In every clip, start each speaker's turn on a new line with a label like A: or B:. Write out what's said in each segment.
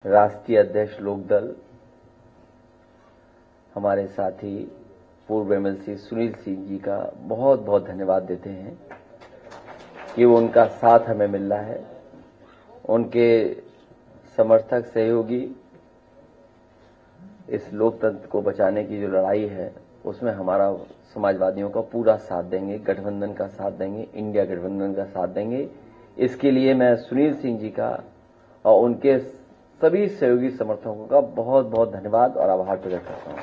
A: राष्ट्रीय अध्यक्ष लोकदल हमारे साथी पूर्व एमएलसी सुनील सिंह जी का बहुत बहुत धन्यवाद देते हैं कि उनका साथ हमें मिल रहा है। उनके समर्थक सहयोगी इस लोकतंत्र को बचाने की जो लड़ाई है उसमें हमारा समाजवादियों का पूरा साथ देंगे, गठबंधन का साथ देंगे, इंडिया गठबंधन का साथ देंगे। इसके लिए मैं सुनील सिंह जी का और उनके सभी सहयोगी समर्थकों का बहुत बहुत धन्यवाद और आभार प्रकट करता हूं।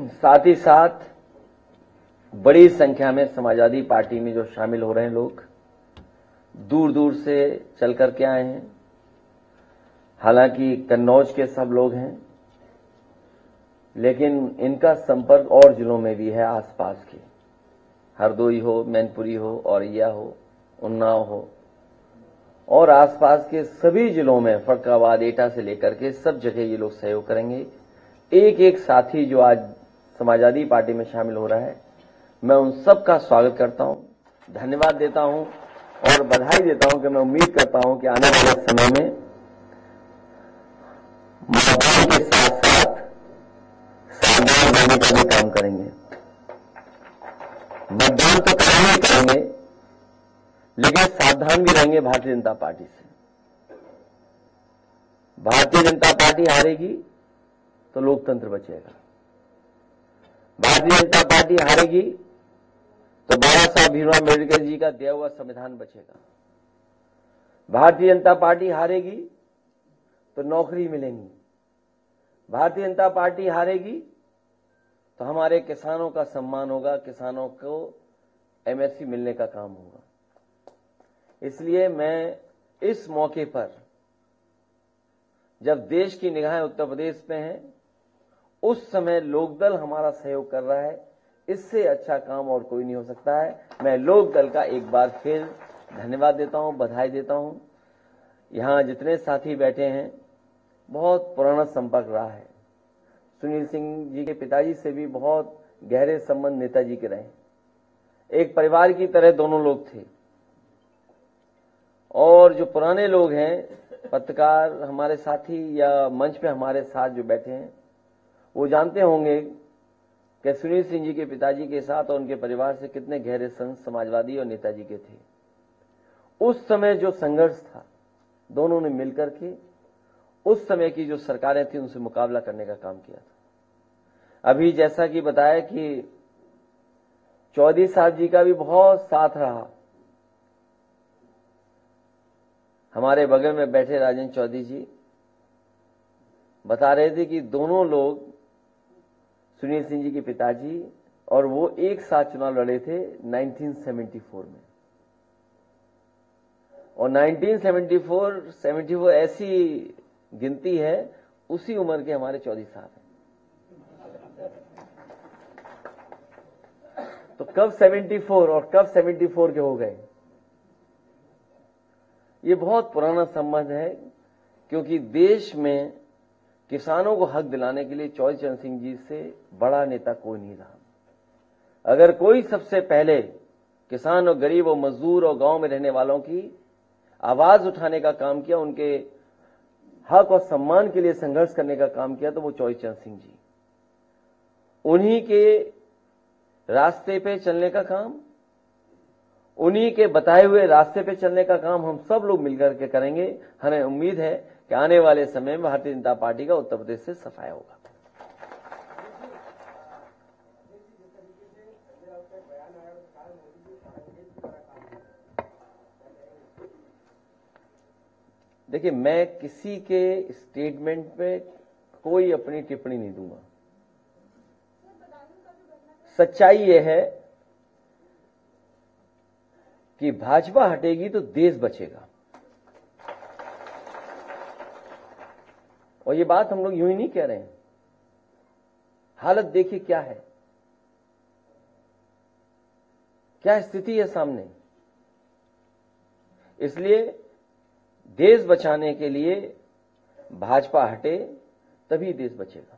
A: साथ ही साथ बड़ी संख्या में समाजवादी पार्टी में जो शामिल हो रहे हैं लोग दूर दूर से चल करके आए हैं। हालांकि कन्नौज के सब लोग हैं, लेकिन इनका संपर्क और जिलों में भी है, आसपास के हरदोई हो, मैनपुरी हो, औरैया हो, उन्नाव हो और आसपास के सभी जिलों में फरक्काबाद, एटा से लेकर के सब जगह ये लोग सहयोग करेंगे। एक एक साथी जो आज समाजवादी पार्टी में शामिल हो रहा है, मैं उन सब का स्वागत करता हूं, धन्यवाद देता हूं और बधाई देता हूं कि मैं उम्मीद करता हूं कि आने वाले समय में मतदान के साथ साथ सावधान रहने का भी काम करेंगे। मतदान तो करेंगे, लेकिन सावधान भी रहेंगे भारतीय जनता पार्टी से। भारतीय जनता पार्टी हारेगी तो लोकतंत्र बचेगा। भारतीय जनता पार्टी हारेगी तो बाबा साहब भीमराव अम्बेडकर जी का दिया हुआ संविधान बचेगा। भारतीय जनता पार्टी हारेगी तो नौकरी मिलेंगी। भारतीय जनता पार्टी हारेगी तो हमारे किसानों का सम्मान होगा, किसानों को एमएसपी मिलने का काम होगा। इसलिए मैं इस मौके पर, जब देश की निगाहें उत्तर प्रदेश में हैं, उस समय लोकदल हमारा सहयोग कर रहा है, इससे अच्छा काम और कोई नहीं हो सकता है। मैं लोकदल का एक बार फिर धन्यवाद देता हूं, बधाई देता हूं। यहां जितने साथी बैठे हैं, बहुत पुराना संपर्क रहा है। सुनील सिंह जी के पिताजी से भी बहुत गहरे संबंध नेताजी के रहे। एक परिवार की तरह दोनों लोग थे। और जो पुराने लोग हैं, पत्रकार हमारे साथी या मंच पे हमारे साथ जो बैठे हैं, वो जानते होंगे कि सुनील सिंह जी के पिताजी के साथ और उनके परिवार से कितने गहरे संबंध समाजवादी और नेताजी के थे। उस समय जो संघर्ष था, दोनों ने मिलकर के उस समय की जो सरकारें थी उनसे मुकाबला करने का काम किया था। अभी जैसा कि बताया कि चौधरी साहब जी का भी बहुत साथ रहा। हमारे बगल में बैठे राजेंद्र चौधरी जी बता रहे थे कि दोनों लोग, सुनील सिंह जी के पिताजी और वो, एक साथ चुनाव लड़े थे 1974 में। और 1974 ऐसी गिनती है, उसी उम्र के हमारे चौधरी साहब हैं। तो कब 74 और कब 74 के हो गए, ये बहुत पुराना संबंध है। क्योंकि देश में किसानों को हक दिलाने के लिए चौधरी चरण सिंह जी से बड़ा नेता कोई नहीं रहा। अगर कोई सबसे पहले किसान और गरीब और मजदूर और गांव में रहने वालों की आवाज उठाने का काम किया, उनके हक और सम्मान के लिए संघर्ष करने का काम किया, तो वो चौधरी चरण सिंह जी। उन्हीं के रास्ते पे चलने का काम, उन्हीं के बताए हुए रास्ते पे चलने का काम हम सब लोग मिलकर के करेंगे। हमें उम्मीद है कि आने वाले समय में भारतीय जनता पार्टी का उत्तर प्रदेश से सफाया होगा। देखिए, मैं किसी के स्टेटमेंट पे कोई अपनी टिप्पणी नहीं दूंगा। सच्चाई यह है कि भाजपा हटेगी तो देश बचेगा। और ये बात हम लोग यूं ही नहीं कह रहे हैं। हालत देखिए क्या है, क्या स्थिति है सामने। इसलिए देश बचाने के लिए भाजपा हटे, तभी देश बचेगा।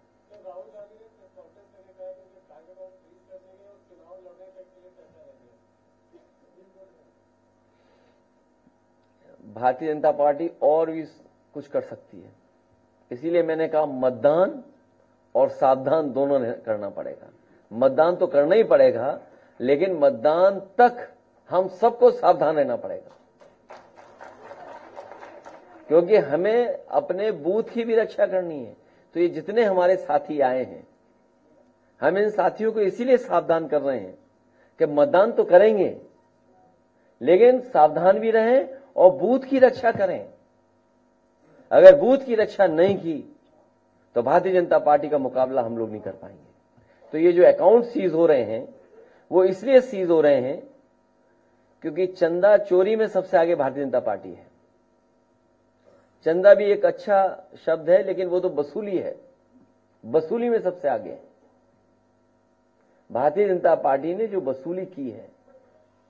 A: भारतीय जनता पार्टी और भी कुछ कर सकती है। इसीलिए मैंने कहा मतदान और सावधान दोनों करना पड़ेगा। मतदान तो करना ही पड़ेगा, लेकिन मतदान तक हम सबको सावधान रहना पड़ेगा, क्योंकि हमें अपने बूथ की भी रक्षा करनी है। तो ये जितने हमारे साथी आए हैं, हम इन साथियों को इसीलिए सावधान कर रहे हैं कि मतदान तो करेंगे, लेकिन सावधान भी रहें और बूथ की रक्षा करें। अगर बूथ की रक्षा नहीं की तो भारतीय जनता पार्टी का मुकाबला हम लोग नहीं कर पाएंगे। तो ये जो अकाउंट सीज हो रहे हैं, वो इसलिए सीज हो रहे हैं क्योंकि चंदा चोरी में सबसे आगे भारतीय जनता पार्टी है। चंदा भी एक अच्छा शब्द है, लेकिन वो तो वसूली है, वसूली में सबसे आगे है। भारतीय जनता पार्टी ने जो वसूली की है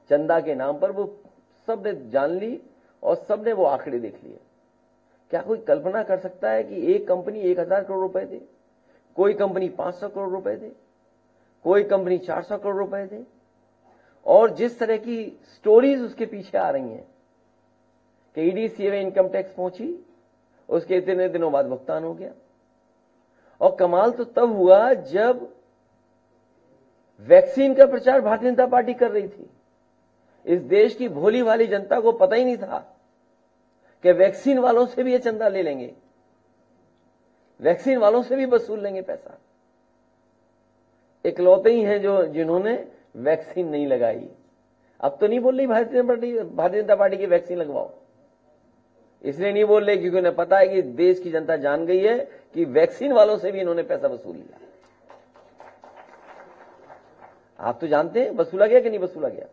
A: चंदा के नाम पर, वो सबने जान ली और सबने वो आंकड़े देख लिए। क्या कोई कल्पना कर सकता है कि एक कंपनी 1000 करोड़ रुपए दे, कोई कंपनी 500 करोड़ रुपए दे, कोई कंपनी 400 करोड़ रुपए दे, और जिस तरह की स्टोरीज उसके पीछे आ रही हैं कि ईडी में इनकम टैक्स पहुंची, उसके इतने दिनों बाद भुगतान हो गया। और कमाल तो तब हुआ जब वैक्सीन का प्रचार भारतीय जनता पार्टी कर रही थी। इस देश की भोली भाली जनता को पता ही नहीं था कि वैक्सीन वालों से भी ये चंदा ले लेंगे, वैक्सीन वालों से भी वसूल लेंगे पैसा। इकलौते ही हैं जो जिन्होंने वैक्सीन नहीं लगाई। अब तो नहीं बोल रही भारतीय जनता पार्टी की वैक्सीन लगवाओ, इसलिए नहीं बोल रहे क्योंकि उन्हें पता है कि देश की जनता जान गई है कि वैक्सीन वालों से भी इन्होंने पैसा वसूल लिया। आप तो जानते हैं वसूला गया कि नहीं वसूला गया।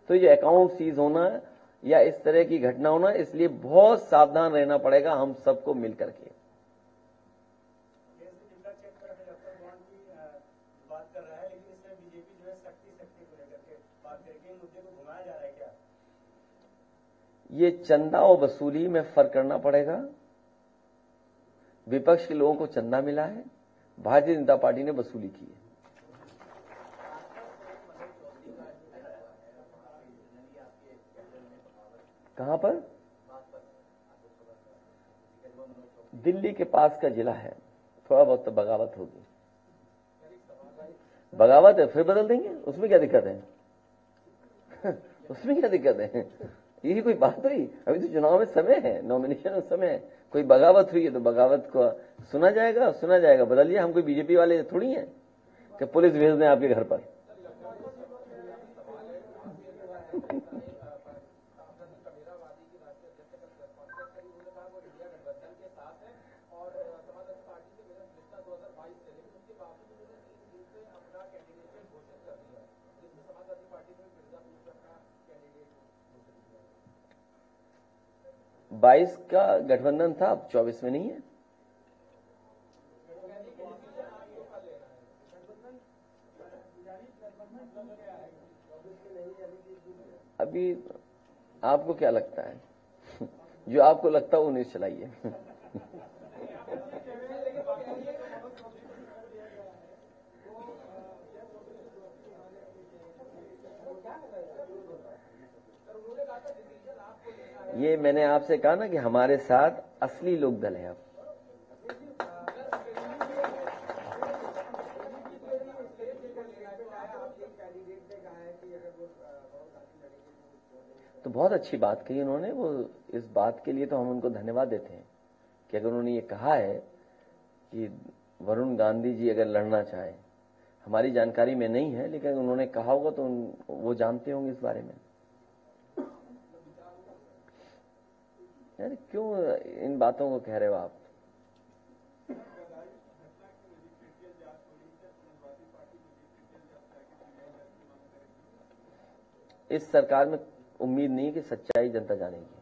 A: तो ये अकाउंट सीज होना या इस तरह की घटना होना, इसलिए बहुत सावधान रहना पड़ेगा हम सबको मिलकर के।
B: बात कर रहा है, लेकिन इसमें बीजेपी जो है शक्ति को लेकर के बात करके मुद्दे को घुमाया जा रहा है क्या?
A: ये चंदा और वसूली में फर्क करना पड़ेगा। विपक्ष के लोगों को चंदा मिला है, भारतीय जनता पार्टी ने वसूली की है। कहां पर? दिल्ली के पास का जिला है, थोड़ा बहुत तो बगावत होगी। बगावत है, फिर बदल देंगे, उसमें क्या दिक्कत है? उसमें क्या दिक्कत है? यही कोई बात हुई? अभी तो चुनाव में समय है, नॉमिनेशन में समय है। कोई बगावत हुई है तो बगावत को सुना जाएगा, बदलिए। हम कोई बीजेपी वाले थोड़ी हैं कि पुलिस भेज दें आपके घर पर। बाईस का गठबंधन था, अब 24 में नहीं है। अभी आपको क्या लगता है? जो आपको लगता है वो न्यूज चलाइए। ये मैंने आपसे कहा ना कि हमारे साथ असली लोक दल है। अब तो बहुत अच्छी बात कही उन्होंने। वो इस बात के लिए तो हम उनको धन्यवाद देते हैं कि अगर उन्होंने ये कहा है कि वरुण गांधी जी अगर लड़ना चाहे, हमारी जानकारी में नहीं है, लेकिन उन्होंने कहा होगा तो वो जानते होंगे इस बारे में। यार क्यों इन बातों को कह रहे हो आप? इस सरकार में उम्मीद नहीं है कि सच्चाई जनता जानेगी।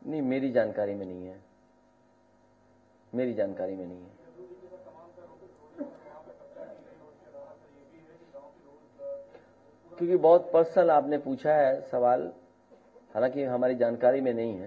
A: नहीं, मेरी जानकारी में नहीं है, मेरी जानकारी में नहीं है। क्योंकि बहुत पर्सनल आपने पूछा है सवाल, हालांकि हमारी जानकारी में नहीं है।